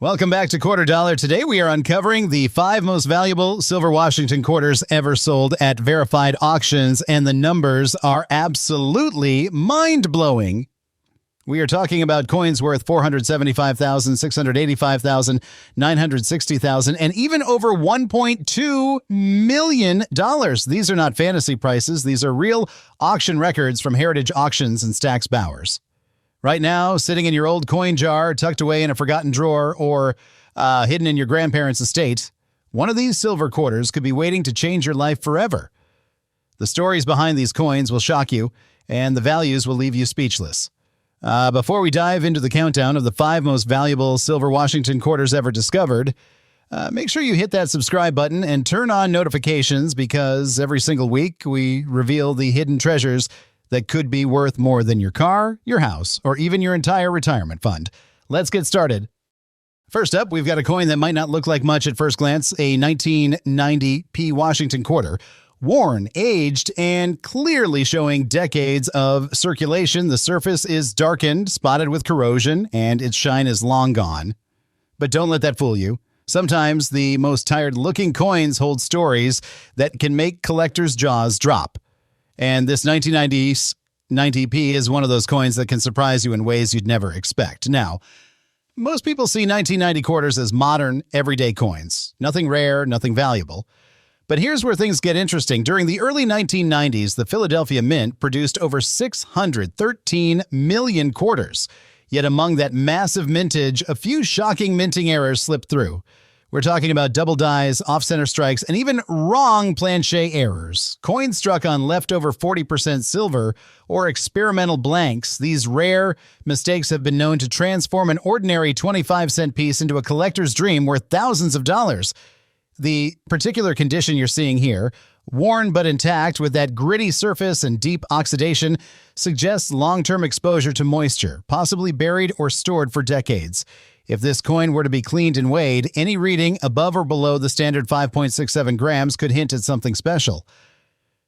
Welcome back to Quarter Dollar. Today we are uncovering the 5 most valuable silver Washington quarters ever sold at verified auctions, and the numbers are absolutely mind-blowing. We are talking about coins worth $475,000, $685,000, $960,000, and even over $1.2 million. These are not fantasy prices. These are real auction records from Heritage Auctions and Stack's Bowers. Right now, sitting in your old coin jar, tucked away in a forgotten drawer, or hidden in your grandparents' estate, one of these silver quarters could be waiting to change your life forever. The stories behind these coins will shock you, and the values will leave you speechless. Before we dive into the countdown of the 5 most valuable silver Washington quarters ever discovered, make sure you hit that subscribe button and turn on notifications, because every single week we reveal the hidden treasures that could be worth more than your car, your house, or even your entire retirement fund. Let's get started. First up, we've got a coin that might not look like much at first glance, a 1990p Washington quarter. Worn, aged, and clearly showing decades of circulation. The surface is darkened, spotted with corrosion, and its shine is long gone. But don't let that fool you. Sometimes the most tired-looking coins hold stories that can make collectors' jaws drop. And this 1990p is one of those coins that can surprise you in ways you'd never expect. Now, most people see 1990 quarters as modern, everyday coins. Nothing rare, nothing valuable. But here's where things get interesting. During the early 1990s, the Philadelphia Mint produced over 613 million quarters. Yet among that massive mintage, a few shocking minting errors slipped through. We're talking about double dies, off-center strikes, and even wrong Planchet errors. Coins struck on leftover 40% silver or experimental blanks. These rare mistakes have been known to transform an ordinary 25-cent piece into a collector's dream worth thousands of dollars. The particular condition you're seeing here, worn but intact with that gritty surface and deep oxidation, suggests long-term exposure to moisture, possibly buried or stored for decades. If this coin were to be cleaned and weighed, any reading above or below the standard 5.67 grams could hint at something special.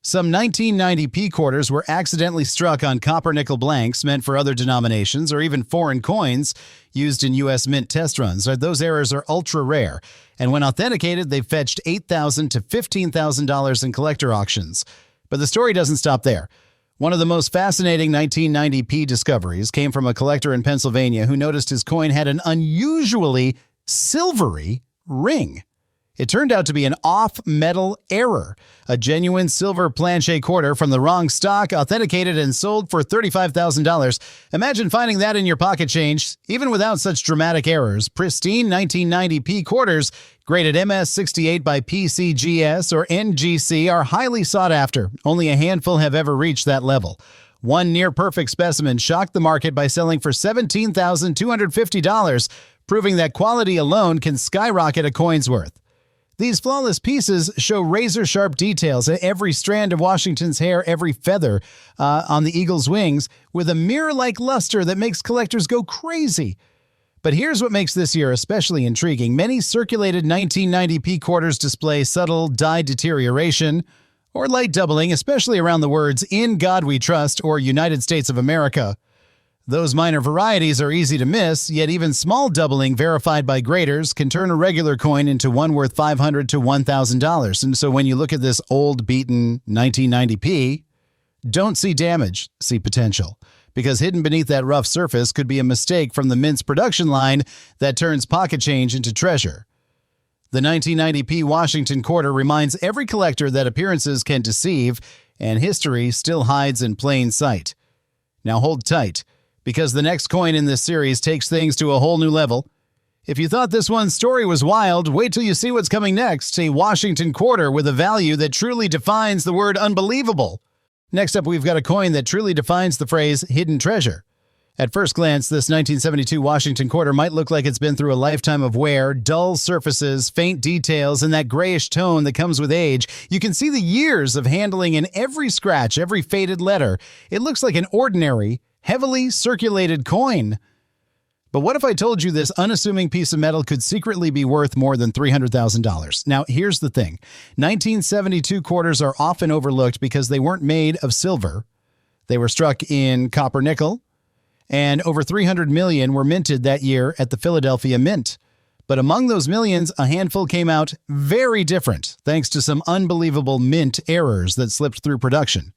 Some 1990p quarters were accidentally struck on copper-nickel blanks meant for other denominations, or even foreign coins used in U.S. Mint test runs. Those errors are ultra-rare, and when authenticated, they've fetched $8,000 to $15,000 in collector auctions. But the story doesn't stop there. One of the most fascinating 1990p discoveries came from a collector in Pennsylvania who noticed his coin had an unusually silvery ring. It turned out to be an off-metal error, a genuine silver Planchet quarter from the wrong stock, authenticated and sold for $35,000. Imagine finding that in your pocket change. Even without such dramatic errors, pristine 1990p quarters graded MS68 by PCGS or NGC are highly sought after. Only a handful have ever reached that level. One near-perfect specimen shocked the market by selling for $17,250, proving that quality alone can skyrocket a coin's worth. These flawless pieces show razor-sharp details in every strand of Washington's hair, every feather on the eagle's wings, with a mirror-like luster that makes collectors go crazy. But here's what makes this year especially intriguing. Many circulated 1990p quarters display subtle dye deterioration or light doubling, especially around the words "In God We Trust" or "United States of America." Those minor varieties are easy to miss, yet even small doubling verified by graders can turn a regular coin into one worth $500 to $1,000. And so when you look at this old, beaten 1990p, don't see damage, see potential. Because hidden beneath that rough surface could be a mistake from the Mint's production line that turns pocket change into treasure. The 1990p Washington quarter reminds every collector that appearances can deceive, and history still hides in plain sight. Now hold tight, because the next coin in this series takes things to a whole new level. If you thought this one's story was wild, wait till you see what's coming next, a Washington quarter with a value that truly defines the word unbelievable. Next up, we've got a coin that truly defines the phrase hidden treasure. At first glance, this 1972 Washington quarter might look like it's been through a lifetime of wear, dull surfaces, faint details, and that grayish tone that comes with age. You can see the years of handling in every scratch, every faded letter. It looks like an ordinary, heavily circulated coin. But what if I told you this unassuming piece of metal could secretly be worth more than $300,000? Now, here's the thing. 1972 quarters are often overlooked because they weren't made of silver. They were struck in copper nickel, and over 300 million were minted that year at the Philadelphia Mint. But among those millions, a handful came out very different, thanks to some unbelievable mint errors that slipped through production.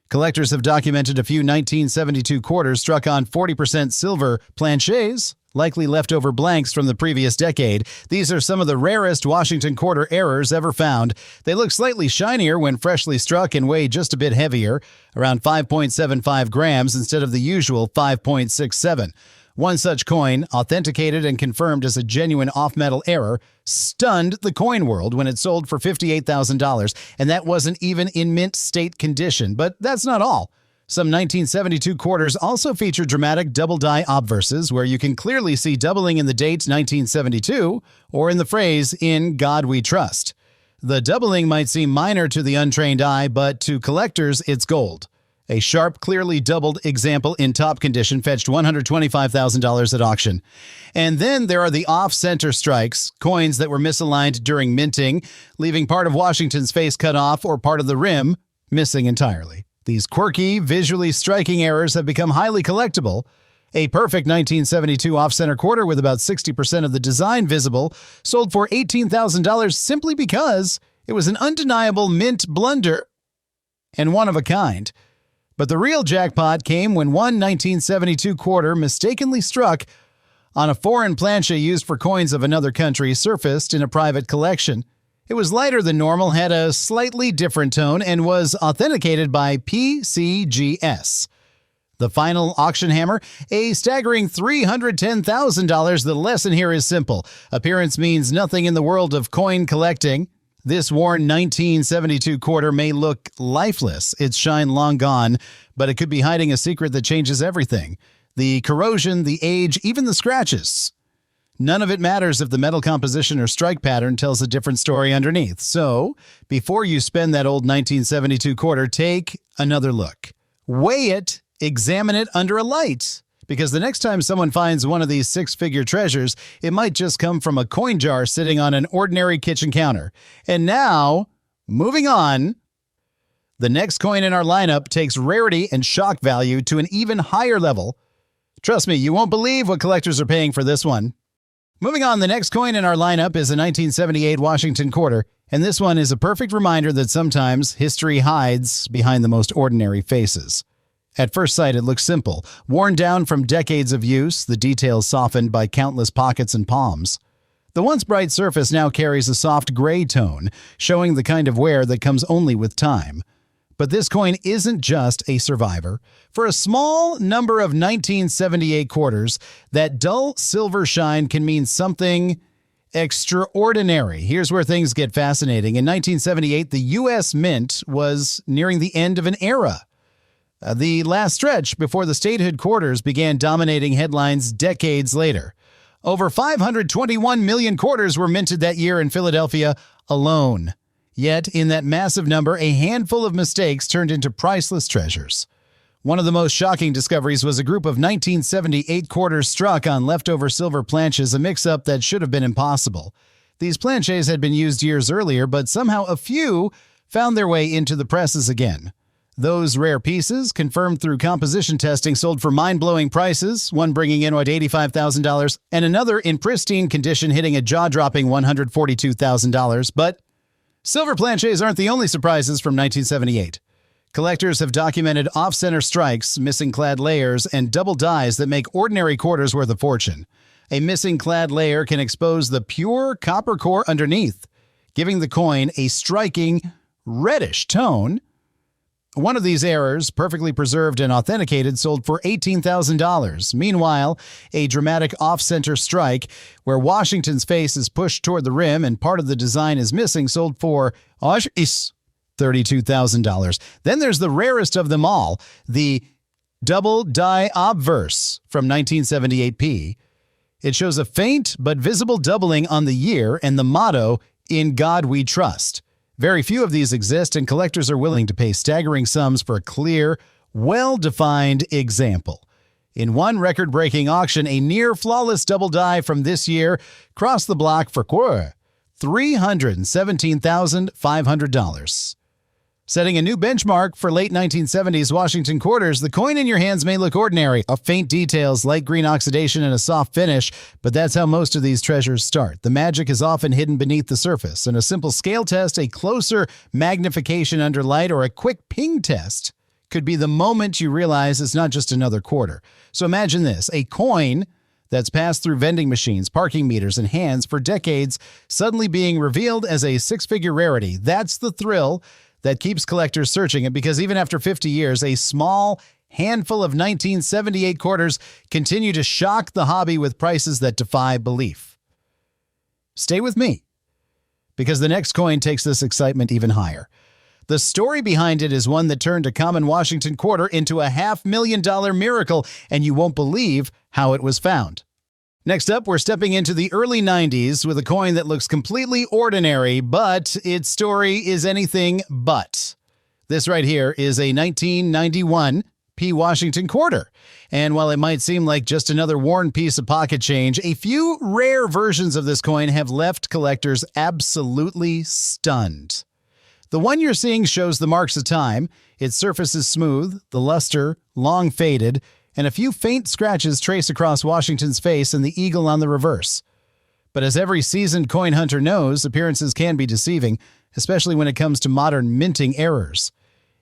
Collectors have documented a few 1972 quarters struck on 40% silver planchets, likely leftover blanks from the previous decade. These are some of the rarest Washington quarter errors ever found. They look slightly shinier when freshly struck and weigh just a bit heavier, around 5.75 grams instead of the usual 5.67. One such coin, authenticated and confirmed as a genuine off-metal error, stunned the coin world when it sold for $58,000, and that wasn't even in mint state condition. But that's not all. Some 1972 quarters also feature dramatic double-die obverses, where you can clearly see doubling in the date 1972 or in the phrase, "In God We Trust." The doubling might seem minor to the untrained eye, but to collectors, it's gold. A sharp, clearly doubled example in top condition fetched $125,000 at auction. And then there are the off-center strikes, coins that were misaligned during minting, leaving part of Washington's face cut off or part of the rim missing entirely. These quirky, visually striking errors have become highly collectible. A perfect 1972 off-center quarter with about 60% of the design visible sold for $18,000 simply because it was an undeniable mint blunder and one of a kind. But the real jackpot came when one 1972 quarter mistakenly struck on a foreign planchet used for coins of another country surfaced in a private collection. It was lighter than normal, had a slightly different tone, and was authenticated by PCGS. The final auction hammer, a staggering $310,000. The lesson here is simple. Appearance means nothing in the world of coin collecting. This worn 1972 quarter may look lifeless, its shine long gone, but it could be hiding a secret that changes everything. The corrosion, the age, even the scratches. None of it matters if the metal composition or strike pattern tells a different story underneath. So, before you spend that old 1972 quarter, take another look. Weigh it, examine it under a light. Because the next time someone finds one of these six-figure treasures, it might just come from a coin jar sitting on an ordinary kitchen counter. And now, moving on, the next coin in our lineup takes rarity and shock value to an even higher level. Trust me, you won't believe what collectors are paying for this one. Moving on, the next coin in our lineup is a 1978 Washington quarter, and this one is a perfect reminder that sometimes history hides behind the most ordinary faces. At first sight, it looks simple. Worn down from decades of use, the details softened by countless pockets and palms. The once bright surface now carries a soft gray tone, showing the kind of wear that comes only with time. But this coin isn't just a survivor. For a small number of 1978 quarters, that dull silver shine can mean something extraordinary. Here's where things get fascinating. In 1978, the U.S. Mint was nearing the end of an era. The last stretch before the statehood quarters began dominating headlines decades later. Over 521 million quarters were minted that year in Philadelphia alone. Yet, in that massive number, a handful of mistakes turned into priceless treasures. One of the most shocking discoveries was a group of 1978 quarters struck on leftover silver planches, a mix-up that should have been impossible. These planches had been used years earlier, but somehow a few found their way into the presses again. Those rare pieces, confirmed through composition testing, sold for mind-blowing prices, one bringing in $85,000 and another in pristine condition hitting a jaw-dropping $142,000. But silver planches aren't the only surprises from 1978. Collectors have documented off-center strikes, missing clad layers, and double dies that make ordinary quarters worth a fortune. A missing clad layer can expose the pure copper core underneath, giving the coin a striking reddish tone. One of these errors, perfectly preserved and authenticated, sold for $18,000. Meanwhile, a dramatic off-center strike, where Washington's face is pushed toward the rim and part of the design is missing, sold for $32,000. Then there's the rarest of them all, the double die obverse from 1978p. It shows a faint but visible doubling on the year and the motto, "In God We Trust." Very few of these exist, and collectors are willing to pay staggering sums for a clear, well-defined example. In one record-breaking auction, a near-flawless double die from this year crossed the block for $317,500. Setting a new benchmark for late 1970s Washington quarters, the coin in your hands may look ordinary, a faint details, light green oxidation, and a soft finish, but that's how most of these treasures start. The magic is often hidden beneath the surface, and a simple scale test, a closer magnification under light, or a quick ping test could be the moment you realize it's not just another quarter. So imagine this, a coin that's passed through vending machines, parking meters, and hands for decades suddenly being revealed as a six-figure rarity. That's the thrill that keeps collectors searching, and because even after 50 years, a small handful of 1978 quarters continue to shock the hobby with prices that defy belief. Stay with me, because the next coin takes this excitement even higher. The story behind it is one that turned a common Washington quarter into a $500,000 miracle, and you won't believe how it was found. Next up, we're stepping into the early 90s with a coin that looks completely ordinary, but its story is anything but. This right here is a 1991 P. Washington quarter. And while it might seem like just another worn piece of pocket change, a few rare versions of this coin have left collectors absolutely stunned. The one you're seeing shows the marks of time. Its surface is smooth, the luster long faded, and a few faint scratches trace across Washington's face and the eagle on the reverse. But as every seasoned coin hunter knows, appearances can be deceiving, especially when it comes to modern minting errors.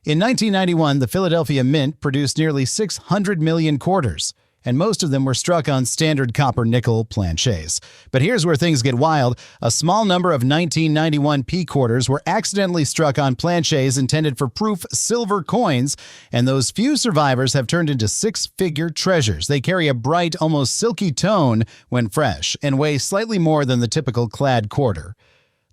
In 1991, the Philadelphia Mint produced nearly 600 million quarters, and most of them were struck on standard copper-nickel planchets. But here's where things get wild. A small number of 1991 P quarters were accidentally struck on planchets intended for proof silver coins, and those few survivors have turned into six-figure treasures. They carry a bright, almost silky tone when fresh, and weigh slightly more than the typical clad quarter.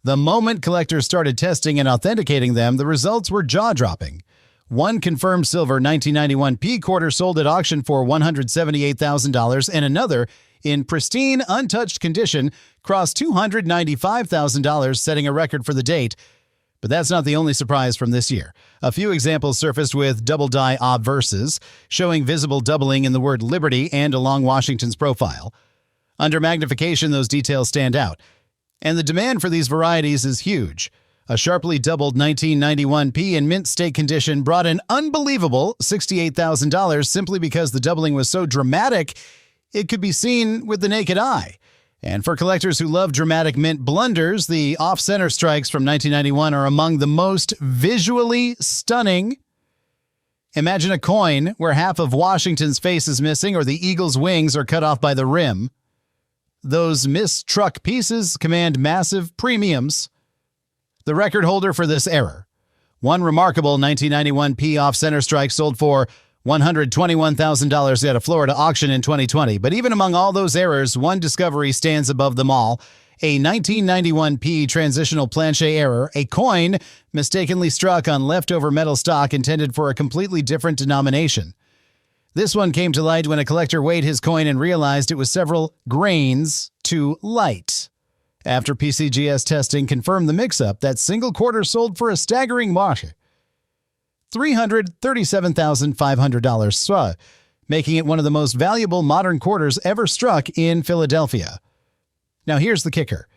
The moment collectors started testing and authenticating them, the results were jaw-dropping. One confirmed silver 1991 P quarter sold at auction for $178,000, and another, in pristine, untouched condition, crossed $295,000, setting a record for the date. But that's not the only surprise from this year. A few examples surfaced with double-die obverses, showing visible doubling in the word Liberty and along Washington's profile. Under magnification, those details stand out. And the demand for these varieties is huge. A sharply doubled 1991 P in mint state condition brought an unbelievable $68,000 simply because the doubling was so dramatic it could be seen with the naked eye. And for collectors who love dramatic mint blunders, the off-center strikes from 1991 are among the most visually stunning. Imagine a coin where half of Washington's face is missing or the eagle's wings are cut off by the rim. Those mistruck pieces command massive premiums. The record holder for this error. One remarkable 1991 P off-center strike sold for $121,000 at a Florida auction in 2020. But even among all those errors, one discovery stands above them all. A 1991 P transitional Planchet error, a coin mistakenly struck on leftover metal stock intended for a completely different denomination. This one came to light when a collector weighed his coin and realized it was several grains too light. After PCGS testing confirmed the mix-up, that single quarter sold for a staggering $337,500, making it one of the most valuable modern quarters ever struck in Philadelphia. Now here's the kicker.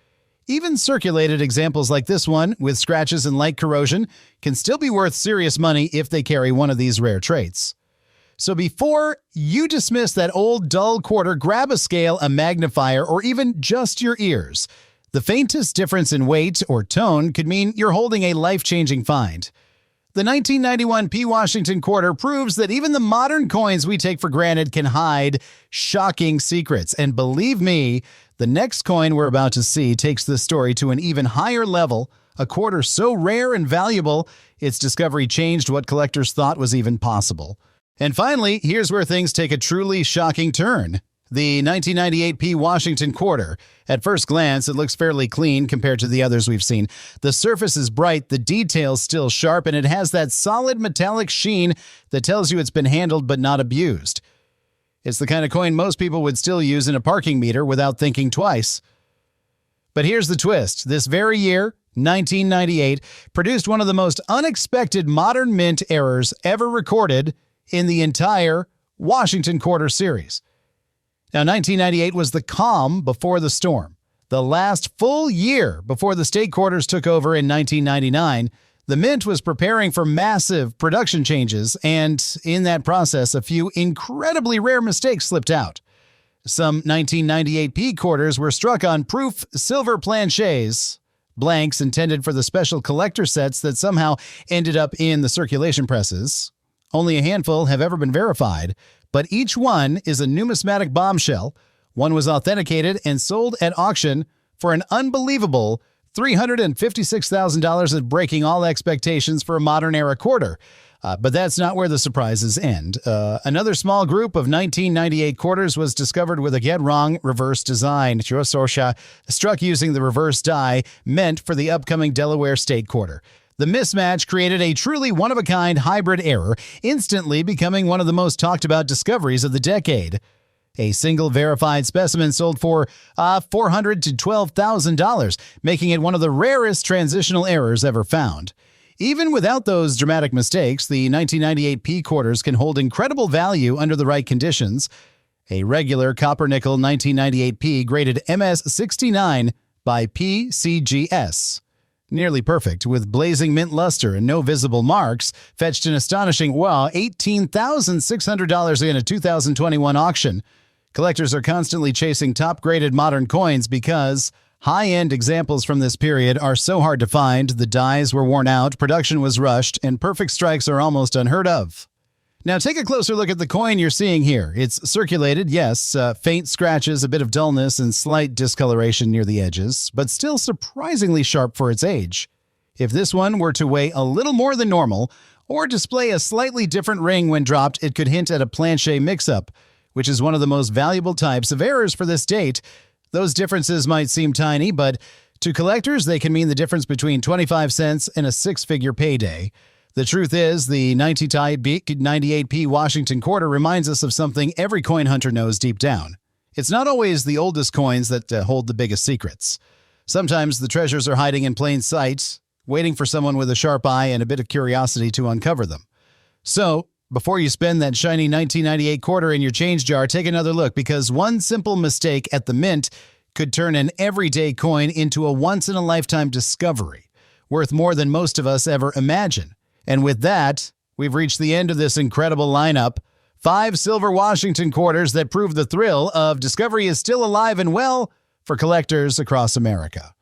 Even circulated examples like this one, with scratches and light corrosion, can still be worth serious money if they carry one of these rare traits. So before you dismiss that old dull quarter, grab a scale, a magnifier, or even just your ears. The faintest difference in weight or tone could mean you're holding a life-changing find. The 1991 P. Washington quarter proves that even the modern coins we take for granted can hide shocking secrets. And believe me, the next coin we're about to see takes this story to an even higher level, a quarter so rare and valuable, its discovery changed what collectors thought was even possible. And finally, here's where things take a truly shocking turn. The 1998 P. Washington quarter. At first glance, it looks fairly clean compared to the others we've seen. The surface is bright, the details still sharp, and it has that solid metallic sheen that tells you it's been handled but not abused. It's the kind of coin most people would still use in a parking meter without thinking twice. But here's the twist. This very year, 1998, produced one of the most unexpected modern mint errors ever recorded in the entire Washington quarter series. Now, 1998 was the calm before the storm. The last full year before the state quarters took over in 1999, The mint was preparing for massive production changes, and in that process, a few incredibly rare mistakes slipped out. Some 1998 P quarters were struck on proof silver planchets, blanks intended for the special collector sets that somehow ended up in the circulation presses. Only a handful have ever been verified, but each one is a numismatic bombshell. One was authenticated and sold at auction for an unbelievable $356,000, breaking all expectations for a modern-era quarter. But that's not where the surprises end. Another small group of 1998 quarters was discovered with a get-wrong reverse design, struck using the reverse die meant for the upcoming Delaware State quarter. The mismatch created a truly one-of-a-kind hybrid error, instantly becoming one of the most talked-about discoveries of the decade. A single verified specimen sold for $400,000 to $12,000, making it one of the rarest transitional errors ever found. Even without those dramatic mistakes, the 1998 P quarters can hold incredible value under the right conditions. A regular copper-nickel 1998 P graded MS69 by PCGS. Nearly perfect, with blazing mint luster and no visible marks, fetched an astonishing, $18,600 in a 2021 auction. Collectors are constantly chasing top-graded modern coins because high-end examples from this period are so hard to find, the dies were worn out, production was rushed, and perfect strikes are almost unheard of. Now take a closer look at the coin you're seeing here. It's circulated, yes, faint scratches, a bit of dullness, and slight discoloration near the edges, but still surprisingly sharp for its age. If this one were to weigh a little more than normal, or display a slightly different ring when dropped, it could hint at a Planchet mix-up, which is one of the most valuable types of errors for this date. Those differences might seem tiny, but to collectors, they can mean the difference between 25 cents and a six-figure payday. The truth is, the 1998 P Washington quarter reminds us of something every coin hunter knows deep down. It's not always the oldest coins that hold the biggest secrets. Sometimes the treasures are hiding in plain sight, waiting for someone with a sharp eye and a bit of curiosity to uncover them. So, before you spend that shiny 1998 quarter in your change jar, take another look, because one simple mistake at the mint could turn an everyday coin into a once-in-a-lifetime discovery, worth more than most of us ever imagine. And with that, we've reached the end of this incredible lineup. 5 silver Washington quarters that prove the thrill of discovery is still alive and well for collectors across America.